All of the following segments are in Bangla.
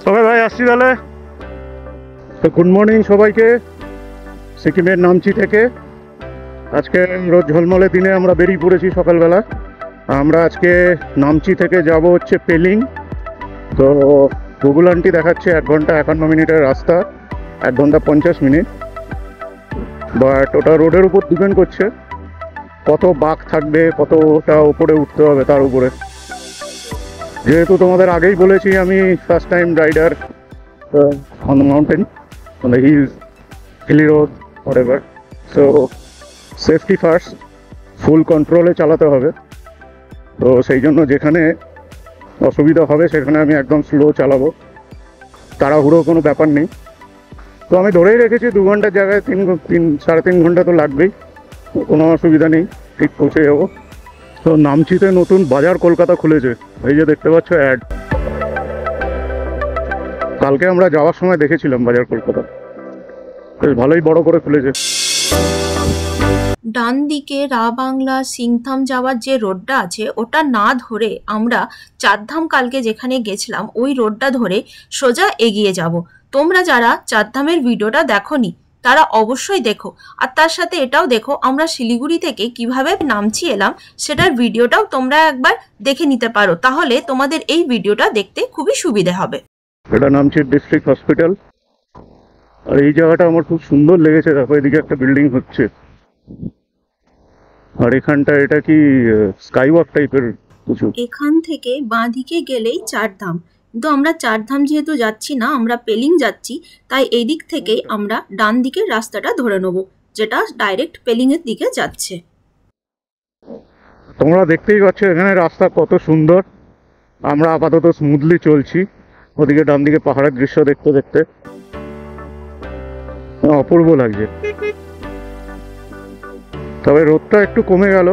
সবাই ভাই আসছি তাহলে। তো গুড মর্নিং সবাইকে সিকিমের নামচি থেকে। আজকে রোদ ঝলমলে দিনে আমরা বেরিয়ে পড়েছি সকালবেলা। আমরা আজকে নামচি থেকে যাব হচ্ছে পেলিং। তো গুগল আন্টি দেখাচ্ছে 1 ঘন্টা 51 মিনিটের রাস্তা, 1 ঘন্টা 50 মিনিট। বাট ওটা রোডের উপর ডিপেন্ড করছে, কত বাঁক থাকবে, কতটা উপরে উঠতে হবে তার উপরে। যেহেতু তোমাদের আগেই বলেছি আমি first time rider on the mountain, on the hilly road whatever, so safety first, full কন্ট্রোলে চালাতে হবে। তো সেই জন্য যেখানে অসুবিধা হবে সেখানে আমি একদম স্লো চালাবো, তাড়াহুড়ো কোনো ব্যাপার নেই। তো আমি ধরেই রেখেছি 2 ঘন্টার জায়গায় 3.5 ঘন্টা তো লাগবেই, কোনো অসুবিধা নেই, ঠিক পৌঁছে যাবো। তো নামচিতে নতুন বাজার কলকাতা খুলেছে, এই যে দেখতে পাচ্ছ অ্যাড। কালকে আমরা যাওয়ার সময় দেখেছিলাম বাজার কলকাতা, বেশ ভালোই বড় করে খুলেছে। ডান দিকে রা বাংলা সিংথাম যাওয়ার যে রোডটা আছে ওটা না ধরে আমরা চারধাম কালকে যেখানে গেছিলাম ওই রোডটা ধরে সোজা এগিয়ে যাব। তোমরা যারা চারধামের ভিডিওটা দেখোনি তারা অবশ্যই দেখো, আর তার সাথে এটাও দেখো আমরা শিলিগুড়ি থেকে কিভাবে নামচি এলাম সেটার ভিডিওটাও তোমরা একবার দেখে নিতে পারো, তাহলে তোমাদের এই ভিডিওটা দেখতে খুবই সুবিধে হবে। এটা নামচি ডিস্ট্রিক্ট হসপিটাল। আর এই জায়গাটা আমার খুব সুন্দর লেগেছে, দেখো এদিকে একটা বিল্ডিং হচ্ছে, আর এখানটা এটা কি স্কাই ওয়াক টাইপের কিছু। এখান থেকে বাঁ দিকে গেলেই চারধাম, কিন্তু আমরা চারধাম যেহেতু যাচ্ছি না, আমরা পেলিং যাচ্ছি, তাই এই দিক থেকেই আমরা ডান দিকের রাস্তাটা ধরে নেব যেটা ডাইরেক্ট পেলিং এর দিকে যাচ্ছে। তোমরা দেখতেই পাচ্ছ এখানে রাস্তা কত সুন্দর। আমরা আপাতত স্মুথলি চলছি, ওদিকে ডান দিকে পাহাড়ের দৃশ্য দেখতে দেখতে অপূর্ব লাগছে। তবে রোদটা একটু কমে গেল,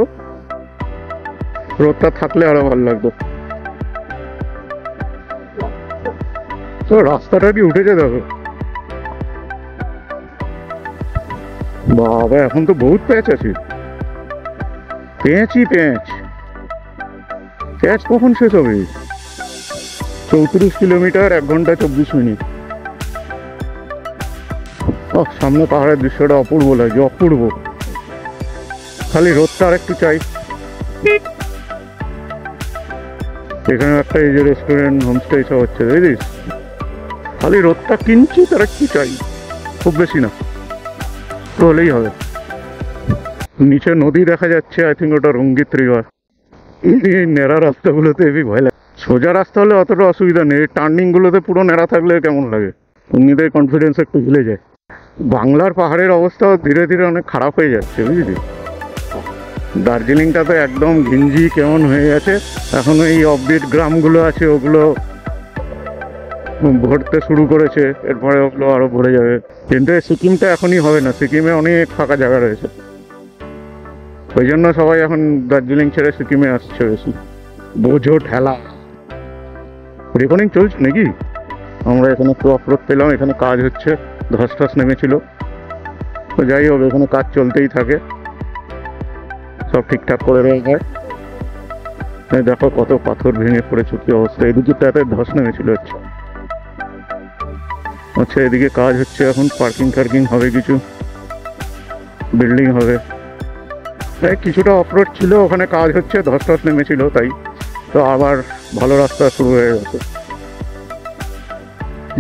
রোদটা থাকলে আরো ভালো লাগতো। তো রাস্তাটা কি উঠেছে দেখো, বাবা এখন তো বহুত প্যাচ আছে, প্যাঁচই প্যাঁচ। প্যাচ কখন শেষ হবে? 34 কিলোমিটার 1 ঘন্টা 24 মিনিট। সামনে পাহাড়ের দৃশ্যটা অপূর্ব লাগছে, অপূর্ব। খালি রোদটা আর একটু চাই। এখানে একটা এই যে রেস্টুরেন্ট হোমস্টে সব হচ্ছে, বুঝলিস? খালি রোদটা কিঞ্চিত আর একটু চাই, খুব বেশি না, তো হলেই হবে। নিচে নদী দেখা যাচ্ছে, আই থিঙ্ক ওটা রঙ্গিত রিভার। এই ন্যাড়া রাস্তাগুলোতে হেবি ভয় লাগে। সোজা রাস্তা হলে অতটা অসুবিধা নেই, টার্নিং গুলোতে পুরো ন্যাড়া থাকলে কেমন লাগে, এমনিতেই কনফিডেন্স একটু ভুলে যায়। বাংলার পাহাড়ের অবস্থাও ধীরে ধীরে অনেক খারাপ হয়ে যাচ্ছে, বুঝলি? দার্জিলিংটা তো একদম ঘিঞ্জি কেমন হয়ে গেছে। এখন এই অফবিট গ্রামগুলো আছে ওগুলো ভরতে শুরু করেছে, এরপরে ওগুলো আরো ভরে যাবে। কিন্তু সিকিমটা এখনই হবে না, সিকিমে অনেক ফাঁকা জায়গা রয়েছে, ওই জন্য সবাই এখন দার্জিলিং ছেড়ে সিকিমে আসছে বেশি। বোঝো ঠেলা। রেকর্ডিং চলছে নাকি? আমরা এখানে একটু অফরোড পেলাম, এখানে কাজ হচ্ছে, ধস টস নেমেছিল। তো যাই হোক, এখানে কাজ চলতেই থাকে, সব ঠিকঠাক করে রয়ে যায়। দেখো কত পাথর ভেঙে পড়েছে, কি অবস্থা। এদিকে ট্যাপের ধস নেমেছিল হচ্ছে। আচ্ছা, এদিকে কাজ হচ্ছে এখন, পার্কিং টার্কিং হবে, কিছু বিল্ডিং হবে। কিছুটা অফরোড ছিল, ওখানে কাজ হচ্ছে, ধস টস নেমেছিল, তাই তো আবার ভালো রাস্তা শুরু হয়ে গেছে।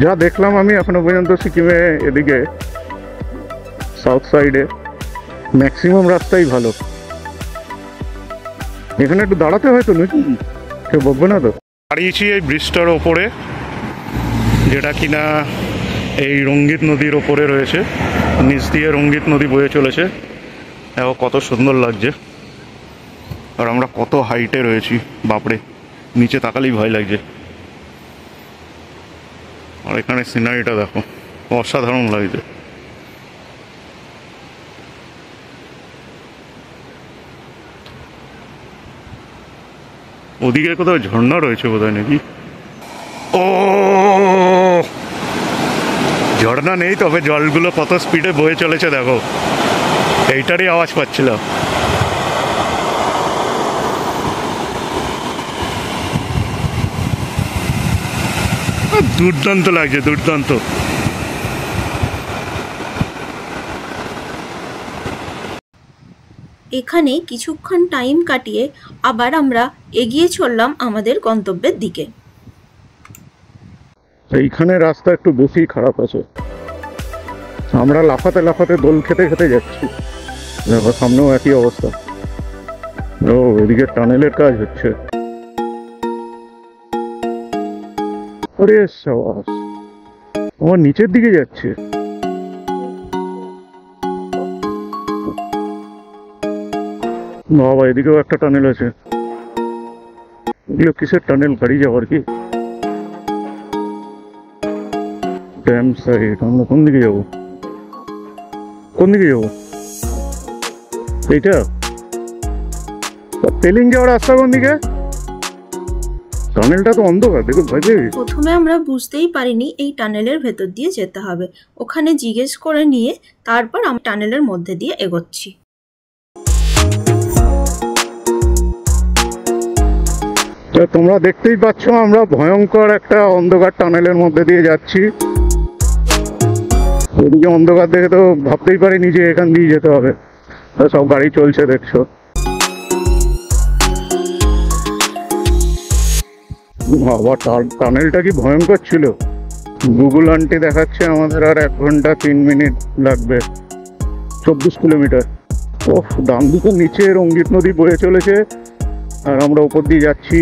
যা দেখলাম আমি এখনো পর্যন্ত সিকিমে এদিকে সাউথ সাইডে ম্যাক্সিমাম রাস্তাই ভালো। এখানে একটু দাঁড়াতে হয়তো নাকি, কেউ বকবে না তো? দাঁড়িয়েছি এই ব্রিজটার ওপরে, যেটা কিনা এই রঙ্গিত নদীর ওপরে রয়েছে। নিচ দিয়ে রঙ্গিত নদী বয়ে চলেছে, দেখো কত সুন্দর লাগছে। আর আমরা কত হাইটে রয়েছি, বাপরে, নিচে তাকালেই ভয় লাগছে। আর এখানে সিনারিটা দেখো, অসাধারণ লাগছে। ওদিকে কোথাও ঝর্ণা রয়েছে বোধহয় নাকি? ও, ঝর্ণা নেই, তবে জলগুলো কত স্পিডে বয়ে চলেছে দেখো, এইটারই আওয়াজ পাচ্ছিলাম। দুর্দান্ত লাগছে, দুর্দান্ত। এখানে কিছুক্ষণ টাইম কাটিয়ে আবার আমরা এগিয়ে চললাম আমাদের গন্তব্যের দিকে। এইখানে রাস্তা একটু বেশি খারাপ আছে, আমরা লাফাতে লাফাতে দোল খেতে খেতে যাচ্ছি। দেখো সামনেও একই অবস্থা। ও এদিকে টানেলের কাজ হচ্ছে। আরে সাবাস, আমার নিচের দিকে যাচ্ছে। বাবা এদিকেও একটা টানেল আছে। এগুলো কিসের টানেল? গাড়ি যাওয়ার কি? Dam side. আমরা কোন দিকে যাবো? কোন দিকে যাবো? এইটা তেলিং যাওয়ার রাস্তা কোন দিকে? টানেলটা তো অন্ধকার, দেখো ভয় পেয়ে গেছি। প্রথমে আমরা বুঝতেই পারিনি এই টানেলের ভেতর দিয়ে যেতে হবে। ওখানে জিজ্ঞেস করে নিয়ে তারপর আমরা টানেলের মধ্যে দিয়ে এগোচ্ছি। তো তোমরা দেখতেই পাচ্ছ আমরা ভয়ঙ্কর একটা অন্ধকার টানেলের মধ্যে দিয়ে যাচ্ছি। এদিকে অন্ধকার দেখে তো ভাবতেই পারিনি যে এখান দিয়ে যেতে হবে। সব গাড়ি চলছে দেখছো। বাবা টানেলটা কি ভয়ঙ্কর ছিল। গুগল আন্টি দেখাচ্ছে আমাদের আর 1 ঘন্টা 3 মিনিট লাগবে, 24 কিলোমিটার। ওহ, ডান দিকে নিচে রঙ্গিত নদী বয়ে চলেছে আর আমরা উপর দিয়ে যাচ্ছি।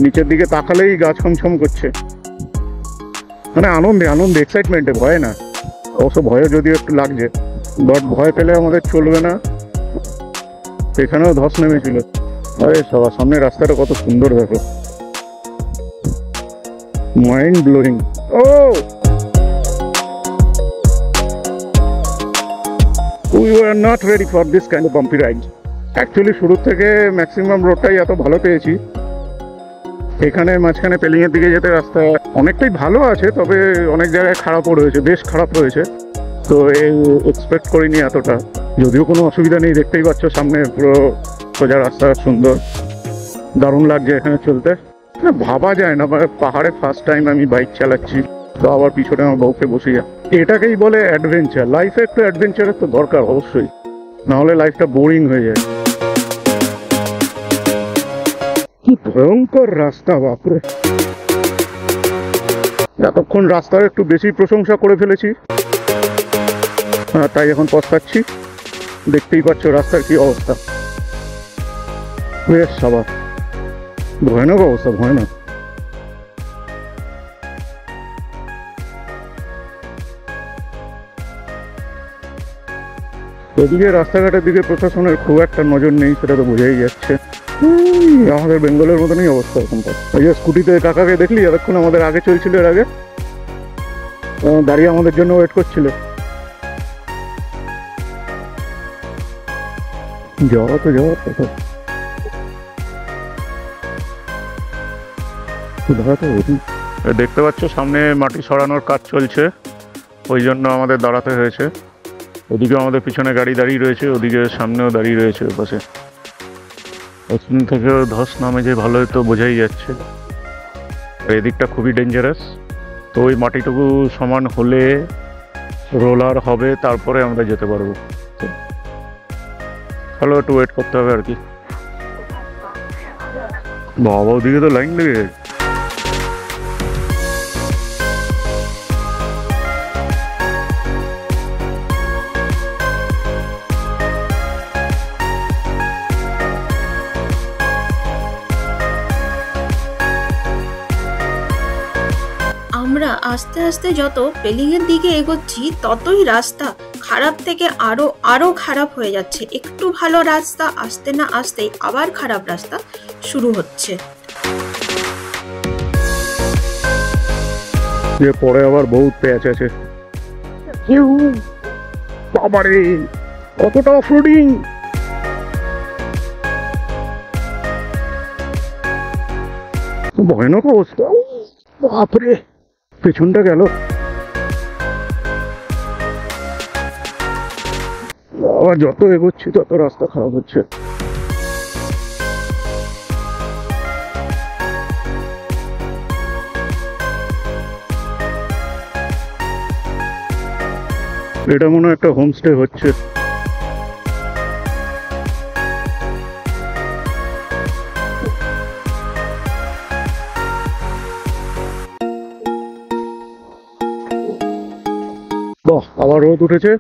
নিচের দিকে তাকালেই গা ছমছম করছে, মানে আনন্দে আনন্দে, এক্সাইটমেন্টে, ভয় না। অবশ্য ভয়ে যদিও একটু লাগছে, বাট ভয় পেলে আমাদের চলবে না। এখানেও ধস নেমেছিল। আরে সবার সামনে রাস্তাটা কত সুন্দর, দেখো, মাইন্ড ব্লোয়িং। ও we were not ready for this kind of bumpy ride. Actually শুরু থেকে ম্যাক্সিমাম রোডটাই এত ভালো পেয়েছি। এখানে মাঝখানে পেলিংয়ের দিকে যেতে রাস্তা অনেকটাই ভালো আছে, তবে অনেক জায়গায় খারাপও রয়েছে, বেশ খারাপ রয়েছে। তো এই এক্সপেক্ট করিনি এতটা। যদিও কোনো অসুবিধা নেই, দেখতেই পাচ্ছ সামনে পুরো সোজা রাস্তা, সুন্দর, দারুণ লাগছে এখানে চলতে। ভাবা যায় না, পাহাড়ে ফার্স্ট টাইম আমি বাইক চালাচ্ছি, তো আবার পিছনে আমার বউকে বসিয়ে। এটাকেই বলে অ্যাডভেঞ্চার। লাইফে একটু অ্যাডভেঞ্চারের তো দরকার অবশ্যই, নাহলে লাইফটা বোরিং হয়ে যায়। কি ভয়ঙ্কর রাস্তা, বাপরে। এতক্ষণ রাস্তার একটু বেশি প্রশংসা করে ফেলেছি, তাই এখন পস্তাচ্ছি। দেখতেই পাচ্ছ রাস্তার কি অবস্থা। বেশ সবার ভয়ানক অবস্থা, ভয়ানক। এদিকে রাস্তাঘাটের দিকে প্রশাসনের খুব একটা নজর নেই, সেটা তো বোঝাই যাচ্ছে। আমাদের বেঙ্গলের মতনই অবস্থা এখনকার। ওই যে স্কুটিতে কাকাকে দেখলি, এতক্ষণ আমাদের আগে চলছিল, এর আগে দাঁড়িয়ে আমাদের জন্য ওয়েট করছিল। যাওয়া তো যাওয়ার কথা, দেখতে পাচ্ছ সামনে মাটি সরানোর কাজ চলছে, ওই জন্য আমাদের দাঁড়াতে হয়েছে। ওদিকে আমাদের পিছনে গাড়ি দাঁড়িয়ে রয়েছে, ওদিকে সামনেও দাঁড়িয়ে রয়েছে পাশে। ওখান থেকেও ধস নামে যে ভালো তো বোঝাই যাচ্ছে। এদিকটা খুবই ডেঞ্জারাস। তো ওই মাটিটুকু সমান হলে রোলার হবে, তারপরে আমরা যেতে পারবো। চলো একটু ওয়েট করতে হবে আর কি। বাবা ওদিকে তো লাইন লেগে গেছে। আমরা আস্তে আস্তে যত পেলিংয়ের দিকে এগোচ্ছি, ততই রাস্তা খারাপ থেকে আরো খারাপ হয়ে যাচ্ছে। একটু ভালো রাস্তা আসতে না আসতেই আবার খারাপ রাস্তা শুরু হচ্ছে। পরে আবার বহুত প্যাচ আছে। বাবারে কতটা অফরোডিং! ভয়ানক অবস্থা, বাপরে। পেছনটা গেল। আবার যত এগোচ্ছি তত রাস্তা খারাপ হচ্ছে। এটা মনে হয় একটা হোমস্টে হচ্ছে। বাহ, আবার রোদ উঠেছে।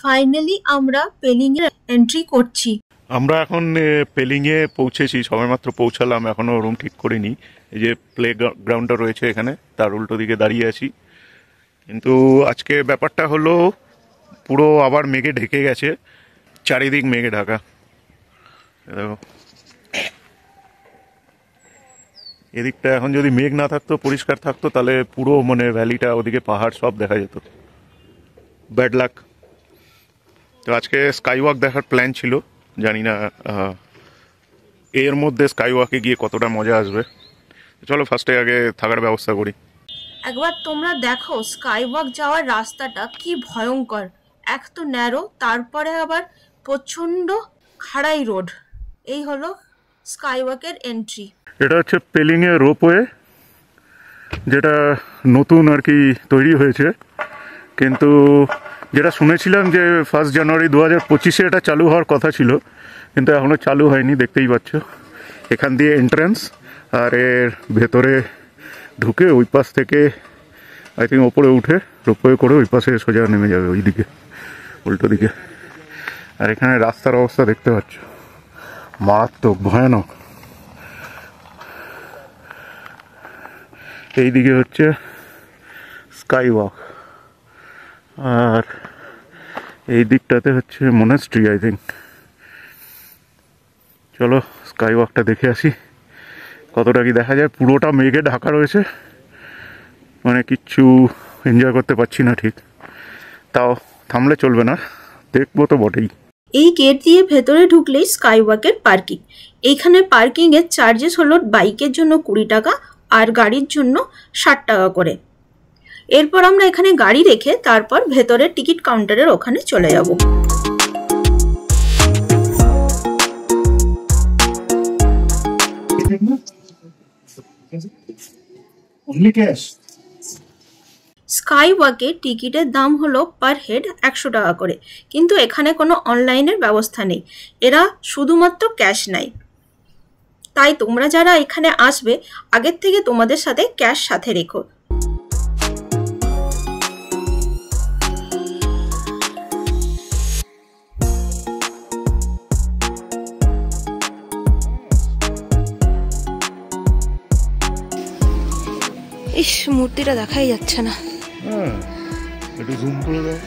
ফাইনালি আমরা পেলিং এর এন্ট্রি করছি। আমরা এখন পেলিংয়ে পৌঁছেছি, সবেমাত্র পৌঁছালাম, এখনো রুম ঠিক করিনি। এই যে প্লে গ্রাউন্ডটা রয়েছে এখানে, তার উল্টো দিকে দাঁড়িয়ে আছি। কিন্তু আজকে ব্যাপারটা হলো পুরো আবার মেঘে ঢেকে গেছে, চারিদিক মেঘে ঢাকা। দেখো এদিকটা এখন যদি মেঘ না থাকতো, পরিষ্কার থাকতো, তাহলে পুরো মানে ভ্যালিটা, ওদিকে পাহাড় সব দেখা যেত। Bad luck. তো আজকে স্কাই ওয়াক দেখার প্ল্যান ছিল, জানি না এর মধ্যে স্কাই ওয়াকে গিয়ে কতটা মজা আসবে। চলো ফার্স্টে আগে থাকার ব্যবস্থা করি। একবার তোমরা দেখো স্কাই ওয়াক যাওয়ার রাস্তাটা কি ভয়ঙ্কর। এক তো ন্যারো, তারপরে আবার প্রচণ্ড খাড়াই রোড। এই হলো স্কাই ওয়াকের এন্ট্রি। এটা হচ্ছে পেলিংয়ে রোপওয়ে, যেটা নতুন আর কি তৈরি হয়েছে। কিন্তু যেটা শুনেছিলাম যে 1 জানুয়ারি 2025 এটা চালু হওয়ার কথা ছিল, কিন্তু এখনও চালু হয়নি। দেখতেই পাচ্ছ এখান দিয়ে এন্ট্রান্স, আর এর ভেতরে ঢুকে ওই পাশ থেকে আই থিঙ্ক ওপরে উঠে রোপওয়ে করে ওই পাশে সোজা নেমে যাবে ওই দিকে, উল্টো দিকে। আর এখানে রাস্তার অবস্থা দেখতে পাচ্ছ, মারাত্মক, ভয়ানক। এই দিকে হচ্ছে স্কাই ওয়াক, আর এই দিকটাতে হচ্ছে মনাস্ট্রি আই থিঙ্ক। চলো স্কাই ওয়াকটা দেখে আসি, কতটা কি দেখা যায়। পুরোটা মেঘে ঢাকা রয়েছে, মানে কিচ্ছু এনজয় করতে পারছি না ঠিক। তাও থামলে চলবে না, দেখবো তো বটেই। এই গেট দিয়ে ভেতরে ঢুকলেই স্কাই ওয়াকের পার্কিং। এইখানে পার্কিং এর চার্জেস হলো বাইকের জন্য 20 টাকা আর গাড়ির জন্য 60 টাকা করে। এরপর আমরা এখানে গাড়ি রেখে তারপর ভেতরে টিকিট কাউন্টারের ওখানে চলে যাব। স্কাই ওয়াকে টিকিটের দাম হলো পার হেড 100 টাকা করে, কিন্তু এখানে কোনো অনলাইনের ব্যবস্থা নেই, এরা শুধুমাত্র ক্যাশ নেয়। তাই তোমরা যারা এখানে আসবে আগের থেকে তোমাদের সাথে ক্যাশ সাথে রেখো। ইস, মূর্তিটা দেখাই যাচ্ছে না। একটু জুম করে দাও।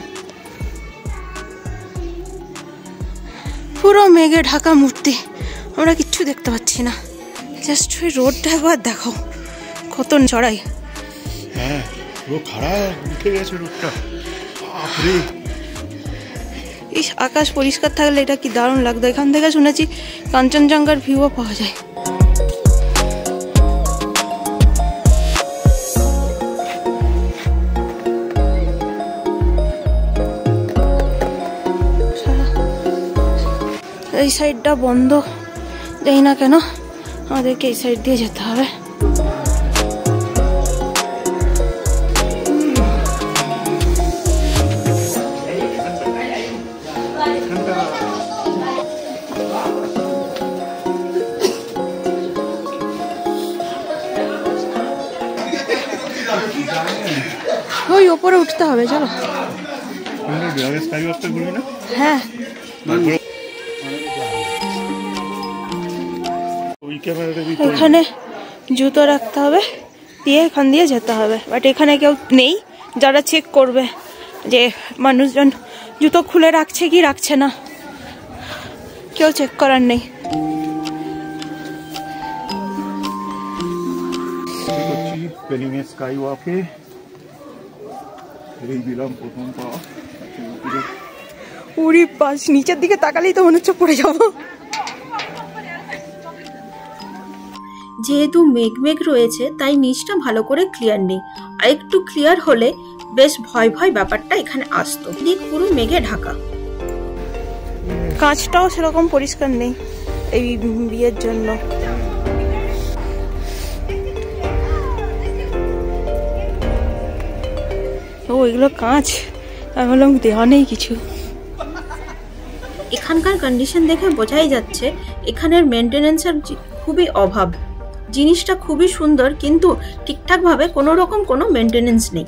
পুরো মেঘে ঢাকা মূর্তি, আমরা কিচ্ছু দেখতে পাচ্ছি না। জাস্ট ওই রোডটা একবার দেখো, কত চড়াই। হ্যাঁ, পুরো খারাপ উঠে গেছে রোডটা। বাপরে, ইস, আকাশ পরিষ্কার থাকলে এটা কি দারুণ লাগতো। এখান থেকে শুনেছি কাঞ্চনজঙ্ঘার ভিউও পাওয়া যায়। এই সাইডটা বন্ধ, জানি না কেন, আমাদেরকে এই সাইড দিয়ে যেতে হবে। ওই ওপরে উঠতে হবে, চলো। হ্যাঁ, এখানে জুতো রাখতে হবে, দিয়ে এখান দিয়ে যেতে হবে। বাট এখানে কেউ নেই যারা চেক করবে যে মানুষজন জুতো খুলে রাখছে কি রাখছে না, কেউ চেক করার নেই। স্কাই ওয়াকে এই দিলাম প্রথম পা। উড়ি পাশ, নিচের দিকে তাকালেই তো মনে হচ্ছে পড়ে যাব। যেহেতু মেঘ মেঘ রয়েছে তাই নিচটা ভালো করে ক্লিয়ার নেই, আর একটু ক্লিয়ার হলে বেশ ভয় ভয় ব্যাপারটা এখানে আসতো। দিক পুরো মেঘে ঢাকা, কাঁচটাও সেরকম পরিষ্কার নেই এই বিয়ের জন্য। ও এগুলো কাঁচ, আমি বললাম দেওয়া নেই কিছু। এখানকার কন্ডিশন দেখে বোঝাই যাচ্ছে এখানের মেনটেনেন্সের খুবই অভাব। জিনিসটা খুবই সুন্দর কিন্তু ঠিকঠাকভাবে কোনো রকম কোনো মেনটেনেন্স নেই।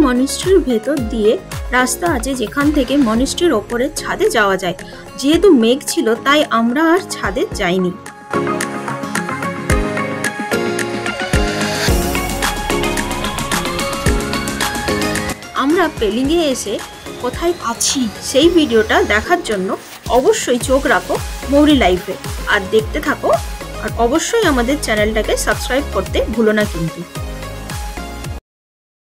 মনিস্ট্রির ভেতর দিয়ে রাস্তা আছে যেখান থেকে মনিস্ট্রির ওপরের ছাদে যাওয়া যায়। যেহেতু মেঘ ছিল তাই আমরা আর ছাদে যাইনি। আমরা পেলিংয়ে এসে কোথায় আছি সেই ভিডিওটা দেখার জন্য অবশ্যই চোখ রাখো মৌরি লাইফে আর দেখতে থাকো, আর অবশ্যই আমাদের চ্যানেলটাকে সাবস্ক্রাইব করতে ভুলো না কিন্তু।